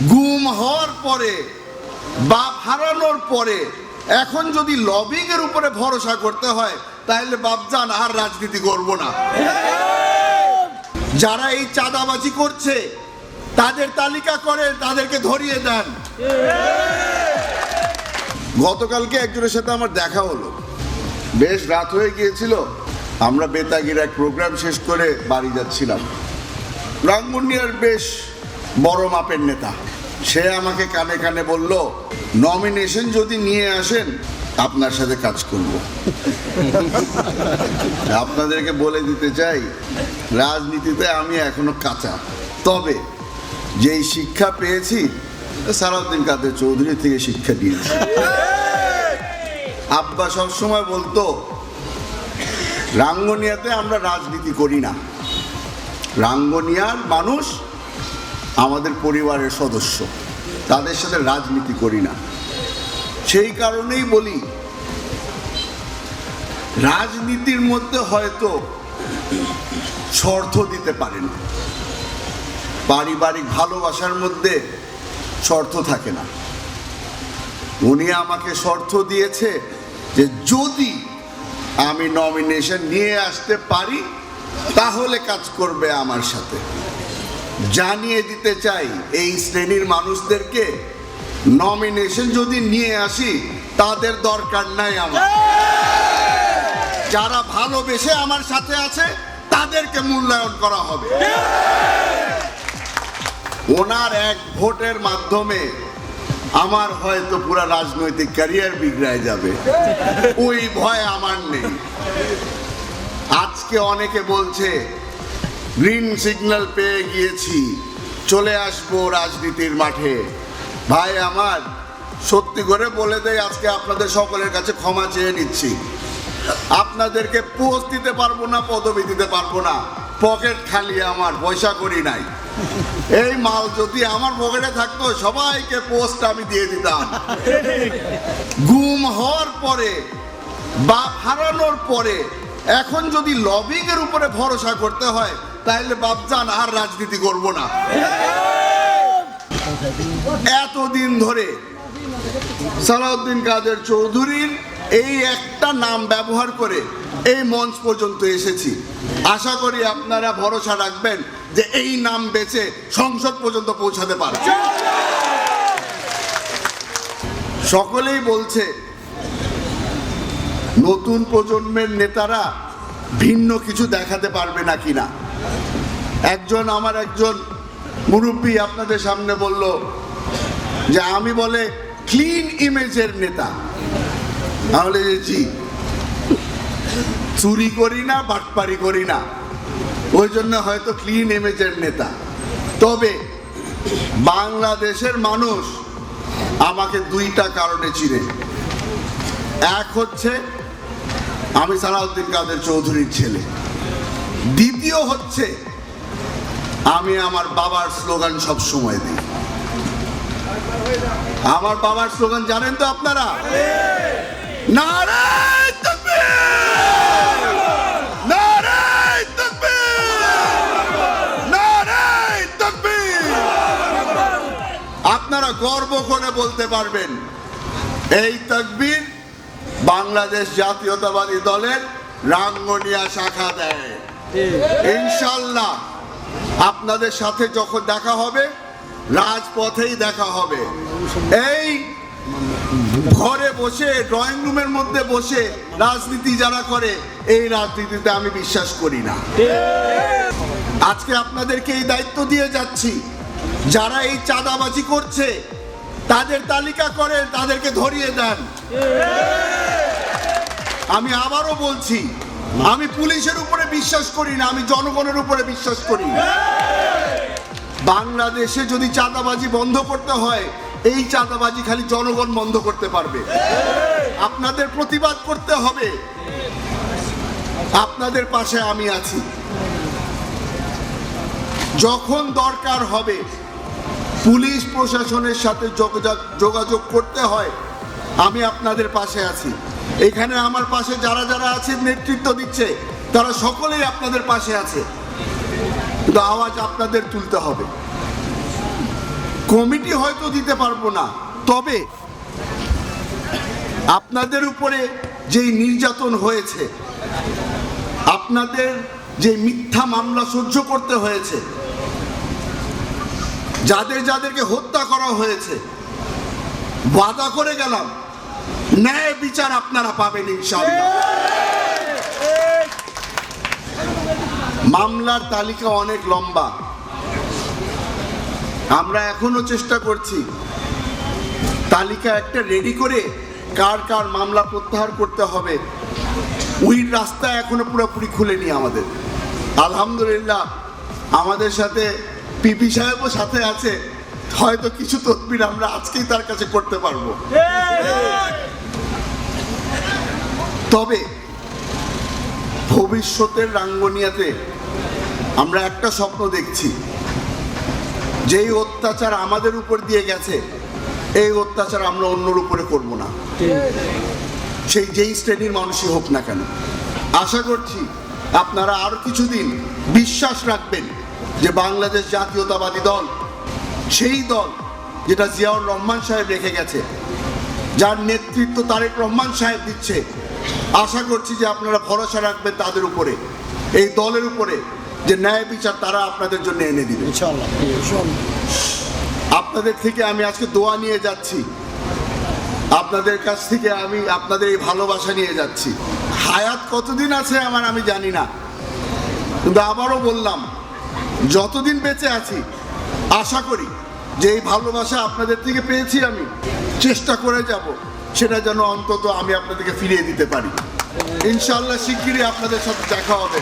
গুম হওয়ার পরে, বাপ হারানোর পরে এখন যদি লবিং এর উপরে ভরসা করতে হয়, তাহলে বাপজান আর রাজনীতি করব না। যারা এই চাঁদাবাজি করছে তাদের তালিকা করে তাদেরকে ধরিয়ে দেন। গতকালকে একজনের সাথে আমার দেখা হলো, বেশ রাত হয়ে গিয়েছিল। আমরা বেতাগির এক প্রোগ্রাম শেষ করে বাড়ি যাচ্ছিলাম। রাঙ্গুনিয়ার বেশ বড় মাপের নেতা, সে আমাকে কানে কানে বলল, নমিনেশন যদি নিয়ে আসেন আপনার সাথে কাজ করব। আপনাদেরকে বলে দিতে চাই, রাজনীতিতে আমি এখনো কাঁচা, তবে যেই শিক্ষা পেয়েছি সালাউদ্দিন কাদের চৌধুরী থেকে শিক্ষা দিয়েছি। আব্বা সবসময় বলতো, রাঙ্গুনিয়াতে আমরা রাজনীতি করি না, রাঙ্গুনিয়ার মানুষ আমাদের পরিবারের সদস্য, তাদের সাথে রাজনীতি করি না। সেই কারণেই বলি, রাজনীতির মধ্যে হয়তো শর্ত দিতে পারেন, পারিবারিক ভালোবাসার মধ্যে শর্ত থাকে না। উনি আমাকে শর্ত দিয়েছে যে যদি আমি নমিনেশন নিয়ে আসতে পারি তাহলে কাজ করবে আমার সাথে। জানিয়ে দিতে চাই এই শ্রেণীর মানুষদেরকে, নমিনেশন যদি নিয়ে আসি তাদের দরকার নাই আমার। যারা ভালোবেসে আমার সাথে আছে তাদেরকে মূল্যায়ন করা হবে। ওনার এক ভোটের মাধ্যমে আমার হয়তো পুরো রাজনৈতিক ক্যারিয়ার বিগড়ায় যাবে, ওই ভয় আমার নেই। আজকে অনেকে বলছে গ্রিন সিগন্যাল পেয়ে গিয়েছি, চলে আসবো রাজনীতির মাঠে। ভাই আমার, সত্যি করে বলে দেয়, আজকে আপনাদের সকলের কাছে ক্ষমা চেয়ে নিচ্ছি। আপনাদেরকে পোস্ট দিতে পারবো না, পদবি দিতে পারবো না, পকেট খালি, আমার পয়সা করি নাই। এই মাল যদি আমার পকেটে থাকতো সবাইকে পোস্ট আমি দিয়ে দিতাম। গুম হওয়ার পরে, বাপ হারানোর পরে এখন যদি লবিং এর উপরে ভরসা করতে হয়, তাহলে বাপজান আর রাজনীতি করব না। এতদিন ধরে সালাউদ্দিন কাদের চৌধুরীর এই একটা নাম ব্যবহার করে এই মঞ্চ পর্যন্ত এসেছি। আশা করি আপনারা ভরসা রাখবেন যে এই নাম বেচে সংসদ পর্যন্ত পৌঁছাতে পারবে। সকলেই বলছে নতুন প্রজন্মের নেতারা ভিন্ন কিছু দেখাতে পারবে না কিনা। আমার একজন মুরব্বী আপনাদের সামনে বলল যে আমি বলে ক্লিন ইমেজের নেতা। তাহলে জি, চুরি করি না, বাটপারি করি না, ওই জন্য হয়তো ক্লিন ইমেজের নেতা। তবে বাংলাদেশের মানুষ আমাকে দুইটা কারণে চিনে। এক হচ্ছে আমি সালাউদ্দিন কাদের চৌধুরীর ছেলে, দ্বিতীয় হচ্ছে আমি আমার বাবার স্লোগান সব সময় দিই। আমার বাবার স্লোগান জানেন তো আপনারা? নারায়ে তাকবীর, নারায়ে তাকবীর, নারায়ে তাকবীর। আপনারা গর্ব করে বলতে পারবেন এই তাকবীর বাংলাদেশ জাতীয়তাবাদী দলের রাঙ্গুনিয়া শাখা দেয়। ইনশাআল্লাহ আপনাদের সাথে যখন দেখা হবে রাজপথেই দেখা হবে। এই ঘরে বসে, ড্রয়িং রুমের মধ্যে বসে রাজনীতি যারা করে, এই রাজনীতিতে আমি বিশ্বাস করি না। আজকে আপনাদেরকে এই দায়িত্ব দিয়ে যাচ্ছি, যারা এই চাঁদাবাজি করছে তাদের তালিকা করে তাদেরকে ধরিয়ে দেন। আমি আবারও বলছি, আমি পুলিশের উপরে বিশ্বাস করি না, আমি জনগণের উপরে বিশ্বাস করি। বাংলাদেশে যদি চাঁদাবাজি বন্ধ করতে হয়, এই চাঁদাবাজি খালি জনগণ বন্ধ করতে পারবে। আপনাদের প্রতিবাদ করতে হবে, আপনাদের পাশে আমি আছি। যখন দরকার হবে পুলিশ প্রশাসনের সাথে যোগাযোগ করতে হয়, আমি আপনাদের পাশে আছি। এখানে আমার পাশে যারা যারা আছে, নেতৃত্ব দিচ্ছে, তারা সকলেই আপনাদের পাশে আছে। কিন্তু আওয়াজ আপনাদের তুলতে হবে। কমিটি হয়তো দিতে পারবো না, তবে আপনাদের উপরে যেই নির্যাতন হয়েছে, আপনাদের যে মিথ্যা মামলা সহ্য করতে হয়েছে, যাদেরকে হত্যা করা হয়েছে, ওয়াদা করে গেলাম ন্যায় বিচার আপনারা পাবেন ইনশাআল্লাহ। মামলার তালিকা অনেক লম্বা, আমরা এখনো চেষ্টা করছি তালিকা একটা রেডি করে কার কার মামলা প্রত্যাহার করতে হবে। ওই রাস্তা এখনো পুরোপুরি খুলেনি আমাদের। আলহামদুলিল্লাহ আমাদের সাথে পিপি সাহেবও সাথে আছে, হয়তো কিছু তদবির আমরা আজকেই তার কাছে করতে পারবো। তবে ভবিষ্যতের রাঙ্গনিয়াতে আমরা একটা স্বপ্ন দেখছি, যেই অত্যাচার আমাদের উপর দিয়ে গেছে এই অত্যাচার আমরা অন্যর উপরে করব না, সেই যেই শ্রেণীর মানুষই হোক না কেন। আশা করছি আপনারা আরো কিছুদিন বিশ্বাস রাখবেন যে বাংলাদেশ জাতীয়তাবাদী দল সেই দল যেটা জিয়াউর রহমান সাহেব রেখে গেছে, যার নেতৃত্ব তারেক রহমান সাহেব দিচ্ছে। আশা করছি যে আপনারা ভরসা রাখবেন তাদের উপরে, এই দলের উপরে, যে ন্যায় বিচার তারা আপনাদের জন্য এনে দিবে ইনশাআল্লাহ। আপনাদের থেকে আমি আজকে দোয়া নিয়ে যাচ্ছি, আপনাদের কাছ থেকে আমি আপনাদের এই ভালোবাসা নিয়ে যাচ্ছি। হায়াত কতদিন আছে আমার আমি জানি না, কিন্তু আবারও বললাম যতদিন বেঁচে আছি আশা করি যে এই ভালোবাসা আপনাদের থেকে পেয়েছি, আমি চেষ্টা করে যাব সেটা যেন অন্তত আমি আপনাদেরকে ফিরিয়ে দিতে পারি। ইনশাআল্লাহ শিগগিরই আপনাদের সাথে দেখা হবে।